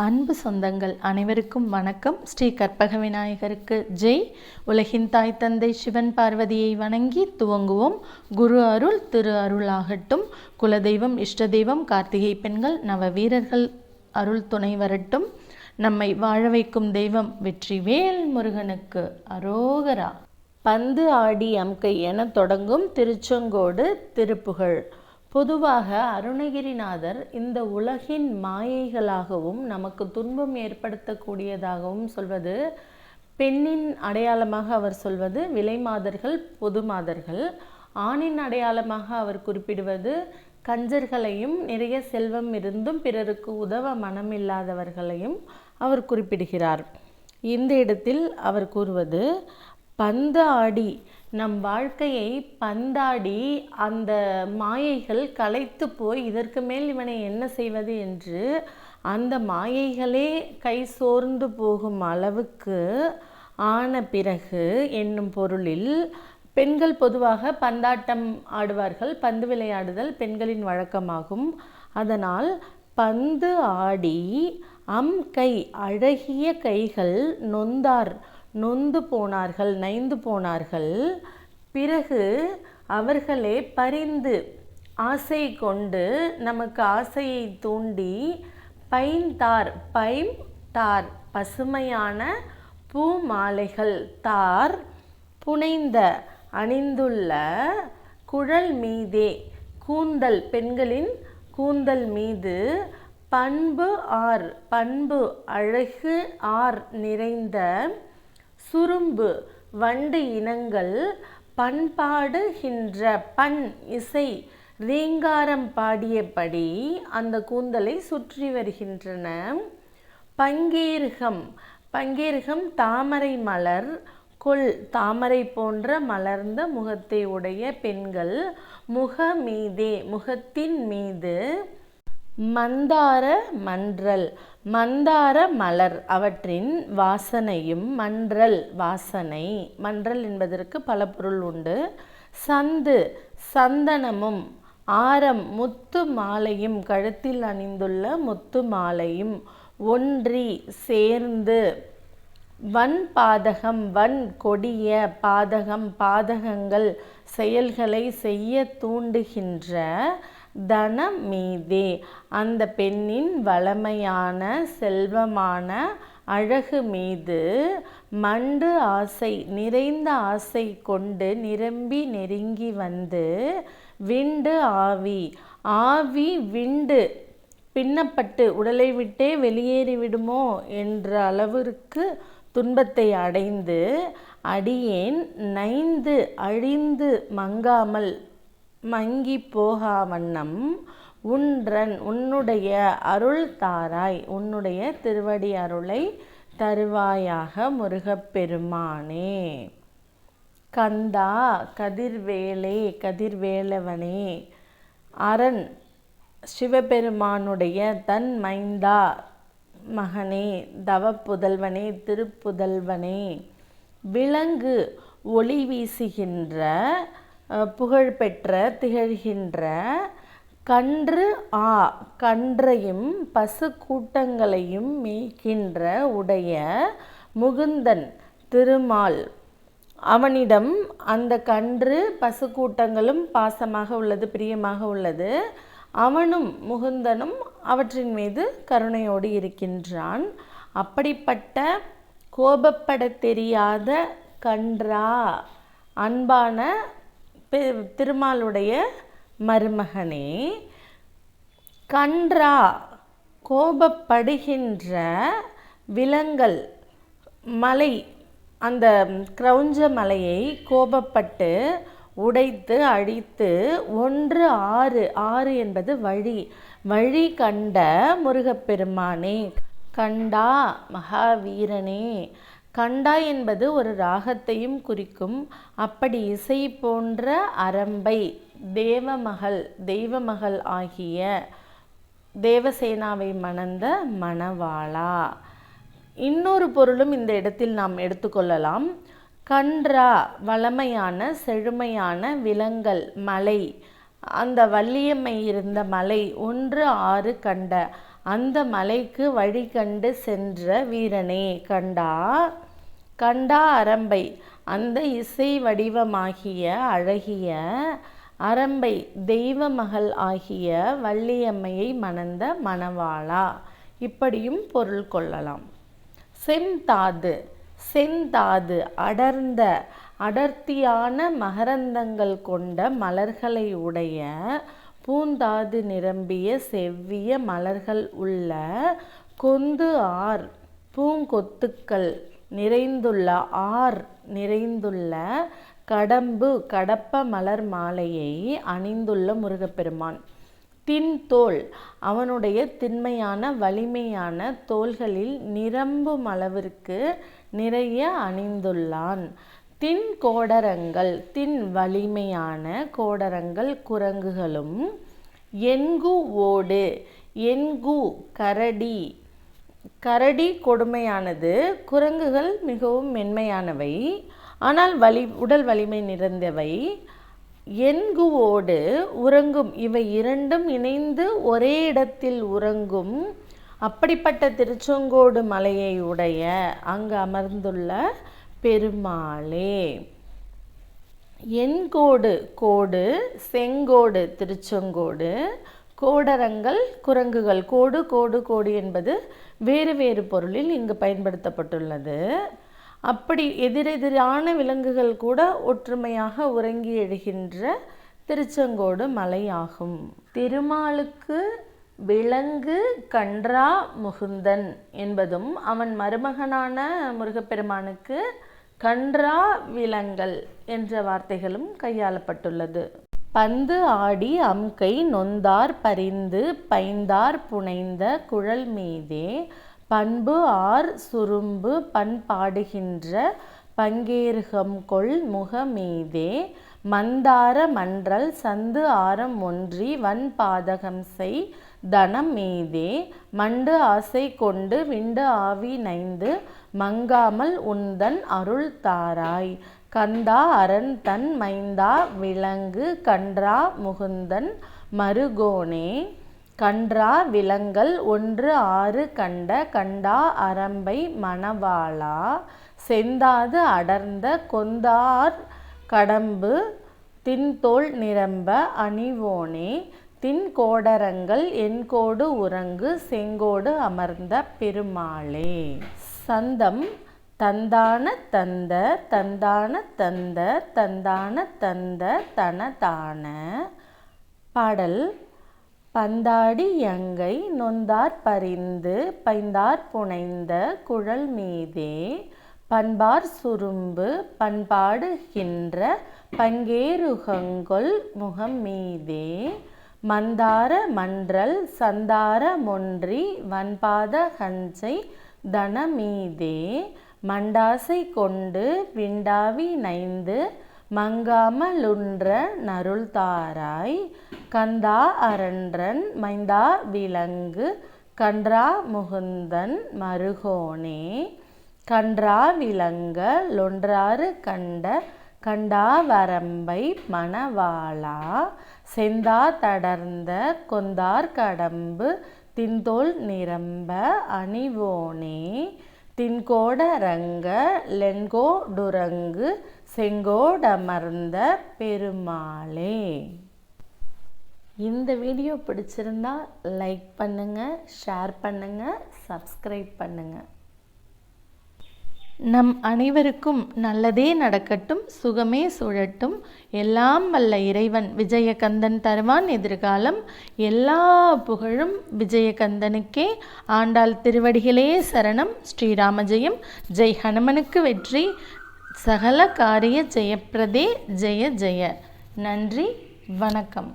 அன்பு சொந்தங்கள் அனைவருக்கும் வணக்கம். ஸ்ரீ கற்பக விநாயகருக்கு ஜெய். உலகின் தாய் தந்தை சிவன் பார்வதியை வணங்கி துவங்குவோம். குரு அருள் திரு அருளாகட்டும். குலதெய்வம் இஷ்ட தெய்வம் கார்த்திகை பெண்கள் நவ வீரர்கள் அருள் துணை வரட்டும். நம்மை வாழ வைக்கும் தெய்வம் வெற்றிவேல் முருகனுக்கு அரோகரா. பந்து ஆடி அம்கை என தொடங்கும் திருச்செங்கோடு திருப்புகழ். பொதுவாக அருணகிரிநாதர் இந்த உலகின் மாயைகளாகவும் நமக்கு துன்பம் ஏற்படுத்தக்கூடியதாகவும் சொல்வது, பெண்ணின் அடையாளமாக அவர் சொல்வது விலைமாதர்கள் பொது மாதர்கள், ஆணின் அடையாளமாக அவர் குறிப்பிடுவது கஞ்சர்களையும் நிறைய செல்வம் இருந்தும் பிறருக்கு உதவ மனமில்லாதவர்களையும் அவர் குறிப்பிடுகிறார். இந்த இடத்தில் அவர் கூறுவது, பந்து ஆடி நம் வாழ்க்கையை பந்தாடி அந்த மாயைகள் களைத்து போய் இதற்கு மேல் இவனை என்ன செய்வது என்று அந்த மாயைகளே கை சோர்ந்து போகும் அளவுக்கு ஆன பிறகு என்னும் பொருளில் பெண்கள் பொதுவாக பந்தாட்டம் ஆடுவார்கள். பந்து விளையாடுதல் பெண்களின் வழக்கமாகும். அதனால் பந்து ஆடி கை அழகிய கைகள் நொந்தார், நொந்து போனார்கள், நைந்து போனார்கள். பிறகு அவர்களே பரிந்து ஆசை கொண்டு நமக்கு ஆசையை தூண்டி பைந்தார், தார் பசுமையான பூ மாலைகள், தார் புனைந்த அணிந்துள்ள குழல் மீதே கூந்தல், பெண்களின் கூந்தல் மீது பண்பு பண்பு அழகு நிறைந்த சுரும்பு வண்டு இனங்கள் பண்பாடுகின்ற பண் இசை ரீங்காரம் பாடியபடி அந்த கூந்தலை சுற்றி வருகின்றன. பங்கீர்கம் தாமரை மலர் கொள், தாமரை போன்ற மலர்ந்த முகத்தை உடைய பெண்கள் முகத்தின் மீது மந்தார மலர் அவற்றின் வாசனையும் வாசனை. மன்றல் என்பதற்கு பல பொருள் உண்டு. சந்தனமும் ஆரம் முத்து மாலையும், கழுத்தில் அணிந்துள்ள முத்து மாலையும் ஒன்றி சேர்ந்து கொடிய பாதகங்கள் செயல்களை செய்ய தூண்டுகின்ற தனம் மீதே, அந்த பெண்ணின் வளமையான செல்வமான அழகு மீது மண்டு ஆசை, நிறைந்த ஆசை கொண்டு நிரம்பி நெருங்கி வந்து விண்டு ஆவி விண்டு பின்னப்பட்டு உடலை விட்டே வெளியேறிவிடுமோ என்ற அளவிற்கு துன்பத்தை அடைந்து அடியேன் நைந்து அழிந்து மங்கி போகா வண்ணம் உன்னுடைய அருள் தாராய், உன்னுடைய திருவடி அருளை தருவாயாக முருகப்பெருமானே. கந்தா கதிர்வேலவனே, அரண் சிவபெருமானுடைய தன் மைந்தா மகனே, தவப்புதல்வனே, திருப்புதல்வனே, விளங்கு ஒளி வீசுகின்ற புகழ்பெற்ற திகழ்கின்ற கன்றையும் பசு கூட்டங்களையும் மேய்க்கின்ற உடைய முகுந்தன் திருமால், அவனிடம் அந்த கன்று பசு கூட்டங்களும் பாசமாக உள்ளது, பிரியமாக உள்ளது. அவனும் முகுந்தனும் அவற்றின் மீது கருணையோடு இருக்கின்றான். அப்படிப்பட்ட கோபப்பட தெரியாத கன்றா, அன்பான திருமாலுடைய மருமகனே, கன்றா கோபப்படுகின்ற விலங்கல் மலை, அந்த கிரௌஞ்ச மலையை கோபப்பட்டு உடைத்து அழித்து ஆறு என்பது வழி கண்ட முருகப்பெருமானே, கண்டா மகாவீரனே. கண்டா என்பது ஒரு ராகத்தையும் குறிக்கும். அப்படி இசை போன்ற அரம்பை தெய்வமகள் ஆகிய தேவசேனாவை மணந்த மணவாளா. இன்னொரு பொருளும் இந்த இடத்தில் நாம் எடுத்துக்கொள்ளலாம். கன்றா வளமையான செழுமையான விலங்கல் மலை, அந்த வள்ளியம்மை இருந்த மலை 1 6 கண்ட அந்த மலைக்கு வழி கண்டு சென்ற வீரனே. கண்டா கண்டா அரம்பை, அந்த இசை வடிவமாகிய அழகிய அரம்பை, தெய்வ மகள் ஆகிய வள்ளியம்மையை மணந்த மணவாளா. இப்படியும் பொருள் கொள்ளலாம். செந்தாது, செந்தாது அடர்ந்த அடர்த்தியான மகரந்தங்கள் கொண்ட மலர்களை உடைய, பூந்தாது நிரம்பிய செவ்விய மலர்கள் உள்ள, கொந்து ஆர் பூங்கொத்துக்கள் நிறைந்துள்ள, ஆர் நிறைந்துள்ள கடம்பு கடப்ப மலர் மாலையை அணிந்துள்ள முருகப்பெருமான். தின்தோள், அவனுடைய திண்மையான வலிமையான தோள்களில் நிரம்பும் அளவிற்கு நிறைய அணிந்துள்ளான். தின் கோடரங்கள், தின் வலிமையான கோடரங்கள் குரங்குகளும், என்கு ஓடு, என்கு கரடி, கரடி கொடுமையானது, குரங்குகள் மிகவும் மென்மையானவை, ஆனால் உடல் வலிமை நிறைந்தவை. என்குவோடு உறங்கும், இவை இரண்டும் இணைந்து ஒரே இடத்தில் உறங்கும் அப்படிப்பட்ட திருச்செங்கோடு மலையை உடைய அங்கு அமர்ந்துள்ள பெருமாளே. என்கோடு கோடு, செங்கோடு திருச்செங்கோடு, கோடரங்கள் குரங்குகள். கோடு கோடு கோடு என்பது வேறு வேறு பொருளில் இங்கு பயன்படுத்தப்பட்டுள்ளது. அப்படி எதிரெதிரான விலங்குகள் கூட ஒற்றுமையாக உறங்கி எழுகின்ற திருச்செங்கோடு மலையாகும். திருமாலுக்கு விலங்கு கன்றா முகுந்தன் என்பதும், அவன் மருமகனான முருகப்பெருமானுக்கு கன்றா விலங்கல் என்ற வார்த்தைகளும் கையாளப்பட்டுள்ளது. பந்து ஆடி அம்கை நொந்தார் பரிந்து பைந்தார் புனைந்த குழல் மீதே, பண்பு ஆர் சுரும்பு பண்பாடுகின்ற பங்கேறுகம்கொள் முகமீதே, மந்தார மன்றல் சந்து ஆரம் ஒன்றி வன்பாதகம் செய் தனம் மீதே, மண்டு ஆசை கொண்டு விண்டு ஆவி நைந்து மங்காமல் உந்தன் அருள் தாராய். கந்தா அரண் தன் மைந்தா விலங்கு கன்றா முகுந்தன் மருகோனே. கன்றா விலங்கல் ஒன்று ஆறு கண்ட கண்டா அரம்பை மணவாளா. செந்தாது அடர்ந்த கொந்தார் கடம்பு தின்தோள் நிரம்ப அணிவோனே. தின் கோடரங்கள் என்கோடு உறங்கு செங்கோடு அமர்ந்த பெருமாளே. சந்தம் தந்தான தந்த தந்தான தந்த தந்தான தந்த தனதான. பாடல். பந்தாடி யங்கை நொந்தார் பரிந்து பைந்தார் புனைந்த குழல் மீதே, பண்பார் சுரும்பு பண்பாடுகின்ற பங்கேறுகங்கொள் முகம் மீதே, மந்தார மன்றல் சந்தார மொன்றி வன்பாத கஞ்சை தனமீதே, மண்டாசை கொண்டு விண்டாவி நைந்து மங்காமலுன்ற நருள் தாராய். கந்தா அரன்றன் மைந்தா விலங்கு கன்றா முகுந்தன் மருகோனே. கன்றா விலங்க லொன்றாறு கண்ட கண்டா வரம்பை மணவாளா. செந்தா தடர்ந்த கொந்தார் கடம்பு தின்தோள் நிரம்ப அணிவோனே. தின்கோடரங்க லென்கோடுறங்கு செங்கோடமர்ந்த பெருமாளே. இந்த வீடியோ பிடிச்சிருந்தா லைக் பண்ணுங்கள், ஷேர் பண்ணுங்கள், சப்ஸ்கிரைப் பண்ணுங்கள். நம் அனைவருக்கும் நல்லதே நடக்கட்டும், சுகமே சுழட்டும். எல்லாம் வல்ல இறைவன் விஜயகந்தன் தருவான் எதிர்காலம். எல்லா புகழும் விஜயகந்தனுக்கே. ஆண்டாள் திருவடிகளே சரணம். ஸ்ரீராம ஜெயம். ஜெய் ஹனுமனுக்கு வெற்றி. சகல காரிய ஜெயப்பிரதே. ஜெய ஜெய. நன்றி, வணக்கம்.